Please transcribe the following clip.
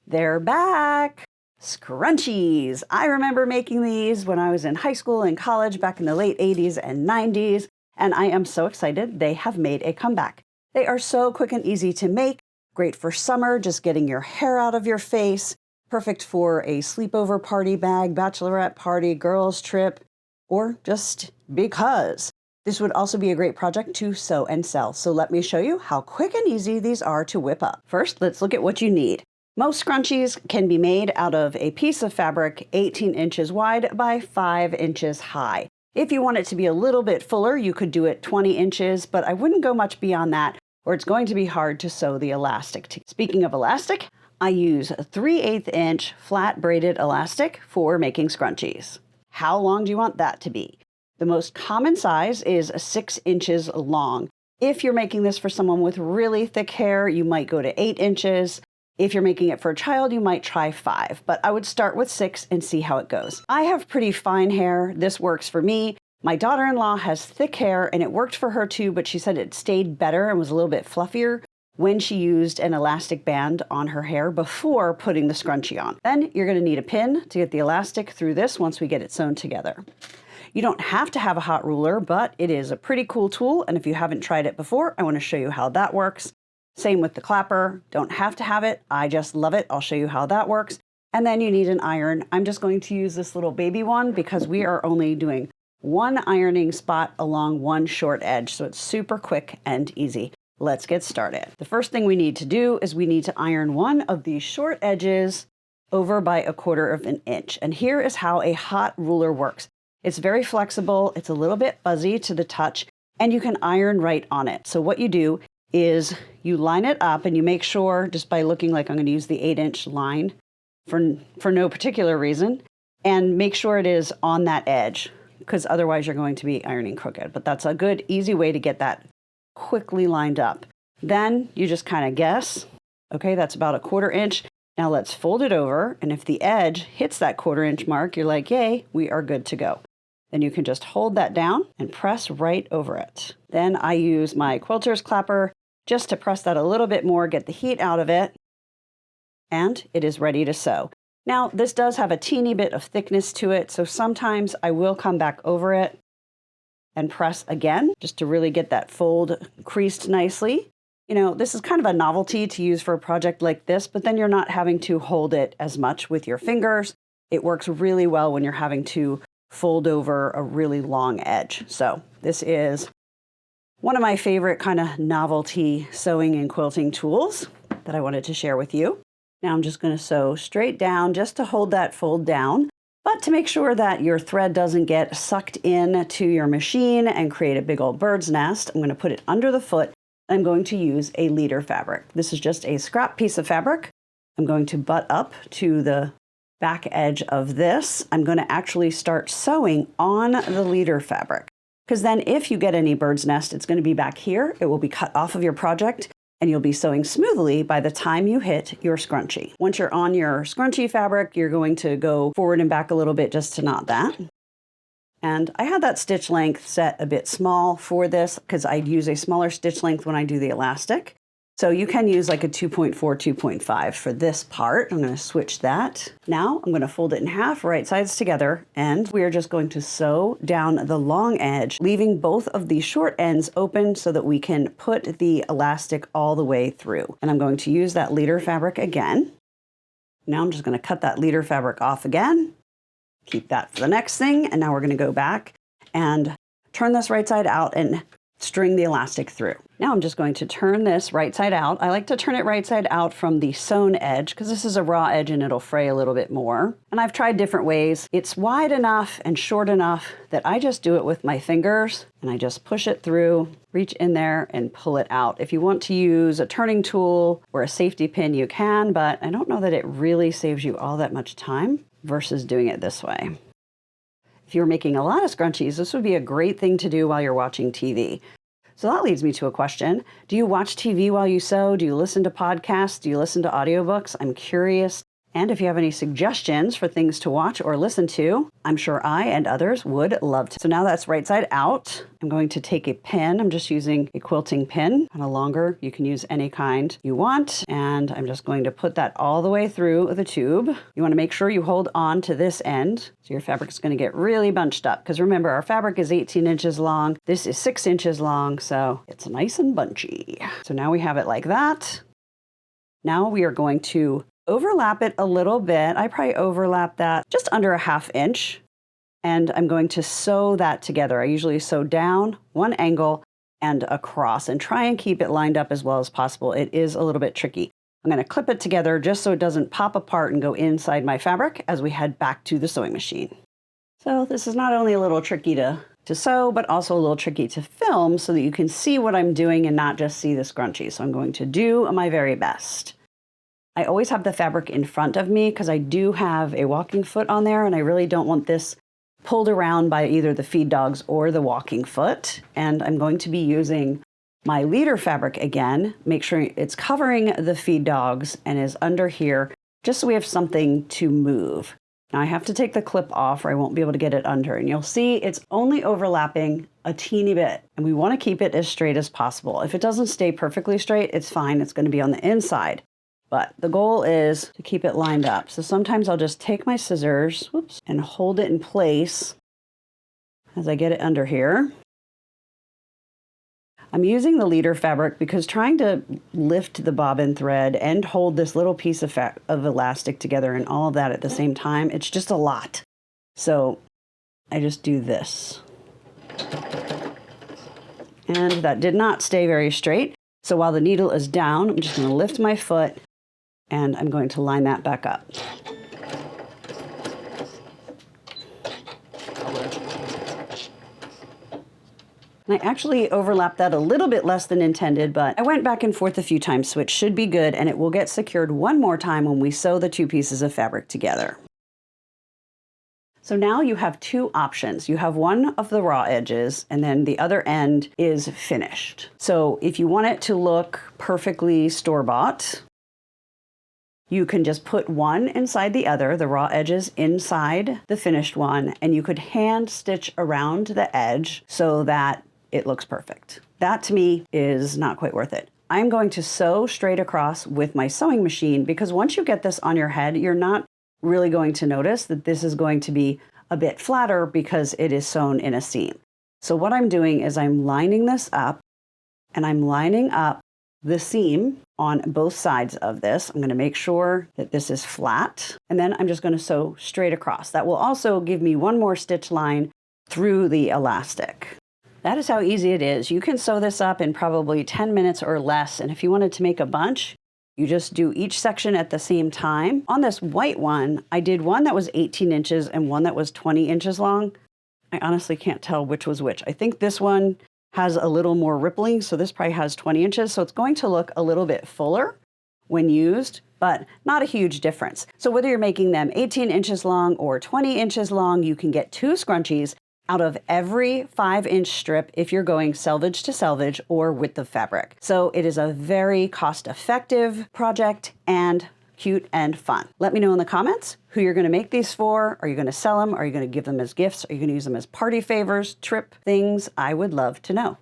They're back! Scrunchies! I remember making these when I was in high school and college back in the late 80s and 90s, and I am so excited they have made a comeback. They are so quick and easy to make, great for summer, just getting your hair out of your face, perfect for a sleepover party bag, bachelorette party, girls' trip, or just because. This would also be a great project to sew and sell, so let me show you how quick and easy these are to whip up. First, let's look at what you need. Most scrunchies can be made out of a piece of fabric 18 inches wide by 5 inches high. If you want it to be a little bit fuller, you could do it 20 inches, but I wouldn't go much beyond that, or it's going to be hard to sew the elastic to. Speaking of elastic, I use a 3/8 inch flat braided elastic for making scrunchies. How long do you want that to be? The most common size is 6 inches long. If you're making this for someone with really thick hair, you might go to 8 inches. If you're making it for a child, you might try 5, but I would start with 6 and see how it goes. I have pretty fine hair. This works for me. My daughter-in-law has thick hair and it worked for her too, but she said it stayed better and was a little bit fluffier when she used an elastic band on her hair before putting the scrunchie on. Then you're gonna need a pin to get the elastic through this once we get it sewn together. You don't have to have a hot ruler, but it is a pretty cool tool, and if you haven't tried it before, I wanna show you how that works. Same with the clapper, don't have to have it, I just love it. I'll show you how that works. And then you need an iron. I'm just going to use this little baby one because we are only doing one ironing spot along one short edge, so it's super quick and easy. Let's get started. The first thing we need to do is we need to iron one of these short edges over by 1/4 of an inch. And here is how a hot ruler works. It's very flexible, it's a little bit fuzzy to the touch, and you can iron right on it. So what you do is you line it up and you make sure, just by looking like I'm going to use the 8-inch line for no particular reason, and make sure it is on that edge, because otherwise you're going to be ironing crooked. But that's a good, easy way to get that quickly lined up. Then you just kind of guess, okay, that's about 1/4 inch. Now let's fold it over, and if the edge hits that 1/4 inch mark, you're like, yay, we are good to go. Then you can just hold that down and press right over it. Then I use my quilter's clapper just to press that a little bit more, get the heat out of it, and it is ready to sew. Now, this does have a teeny bit of thickness to it, so sometimes I will come back over it and press again, just to really get that fold creased nicely. You know, this is kind of a novelty to use for a project like this, but then you're not having to hold it as much with your fingers. It works really well when you're having to fold over a really long edge. So this is one of my favorite kind of novelty sewing and quilting tools that I wanted to share with you. Now I'm just going to sew straight down just to hold that fold down, but to make sure that your thread doesn't get sucked in to your machine and create a big old bird's nest, I'm going to put it under the foot. I'm going to use a leader fabric. This is just a scrap piece of fabric. I'm going to butt up to the back edge of this. I'm going to actually start sewing on the leader fabric, because then if you get any bird's nest, it's going to be back here. It will be cut off of your project and you'll be sewing smoothly by the time you hit your scrunchie. Once you're on your scrunchie fabric, you're going to go forward and back a little bit just to knot that. And I had that stitch length set a bit small for this because I'd use a smaller stitch length when I do the elastic. So you can use like a 2.4, 2.5 for this part. I'm going to switch that. Now I'm going to fold it in half, right sides together, and we are just going to sew down the long edge, leaving both of the short ends open so that we can put the elastic all the way through. And I'm going to use that leader fabric again. Now I'm just going to cut that leader fabric off again. Keep that for the next thing. And now we're going to go back and turn this right side out and string the elastic through. Now I'm just going to turn this right side out. I like to turn it right side out from the sewn edge because this is a raw edge and it'll fray a little bit more. And I've tried different ways. It's wide enough and short enough that I just do it with my fingers and I just push it through, reach in there and pull it out. If you want to use a turning tool or a safety pin, you can, but I don't know that it really saves you all that much time versus doing it this way. If you're making a lot of scrunchies, this would be a great thing to do while you're watching TV. So that leads me to a question. Do you watch TV while you sew? Do you listen to podcasts? Do you listen to audiobooks? I'm curious And if you have any suggestions for things to watch or listen to, I'm sure I and others would love to. So now that's right side out. I'm going to take a pin. I'm just using a quilting pin. On a longer, you can use any kind you want. And I'm just going to put that all the way through the tube. You want to make sure you hold on to this end. So your fabric is going to get really bunched up. Because remember, our fabric is 18 inches long. This is 6 inches long. So it's nice and bunchy. So now we have it like that. Now we are going to overlap it a little bit. I probably overlap that just under a 1/2 inch. And I'm going to sew that together. I usually sew down one angle and across and try and keep it lined up as well as possible. It is a little bit tricky. I'm going to clip it together just so it doesn't pop apart and go inside my fabric as we head back to the sewing machine. So this is not only a little tricky to sew, but also a little tricky to film so that you can see what I'm doing and not just see the scrunchie. So I'm going to do my very best. I always have the fabric in front of me because I do have a walking foot on there and I really don't want this pulled around by either the feed dogs or the walking foot. And I'm going to be using my leader fabric again, make sure it's covering the feed dogs and is under here just so we have something to move. Now I have to take the clip off or I won't be able to get it under, and you'll see it's only overlapping a teeny bit and we want to keep it as straight as possible. If it doesn't stay perfectly straight, it's fine. It's going to be on the inside. But the goal is to keep it lined up. So sometimes I'll just take my scissors, whoops, and hold it in place as I get it under here. I'm using the leader fabric because trying to lift the bobbin thread and hold this little piece of elastic together and all of that at the same time, it's just a lot. So I just do this. And that did not stay very straight. So while the needle is down, I'm just going to lift my foot and I'm going to line that back up. And I actually overlapped that a little bit less than intended, but I went back and forth a few times, so it should be good, and it will get secured one more time when we sew the two pieces of fabric together. So now you have two options. You have one of the raw edges, and then the other end is finished. So if you want it to look perfectly store-bought, you can just put one inside the other, the raw edges inside the finished one, and you could hand stitch around the edge so that it looks perfect. That to me is not quite worth it. I'm going to sew straight across with my sewing machine because once you get this on your head, you're not really going to notice that this is going to be a bit flatter because it is sewn in a seam. So what I'm doing is I'm lining this up and I'm lining up the seam on both sides of this. I'm going to make sure that this is flat, and then I'm just going to sew straight across. That will also give me one more stitch line through the elastic. That is how easy it is. You can sew this up in probably 10 minutes or less, and if you wanted to make a bunch, you just do each section at the same time. On this white one, I did one that was 18 inches and one that was 20 inches long. I honestly can't tell which was which. I think this one has a little more rippling, so this probably has 20 inches, so it's going to look a little bit fuller when used, but not a huge difference. So whether you're making them 18 inches long or 20 inches long, you can get 2 scrunchies out of every 5-inch strip if you're going selvage to selvage or with the fabric. So it is a very cost-effective project and cute and fun. Let me know in the comments who you're going to make these for. Are you going to sell them? Are you going to give them as gifts? Are you going to use them as party favors, trip things? I would love to know.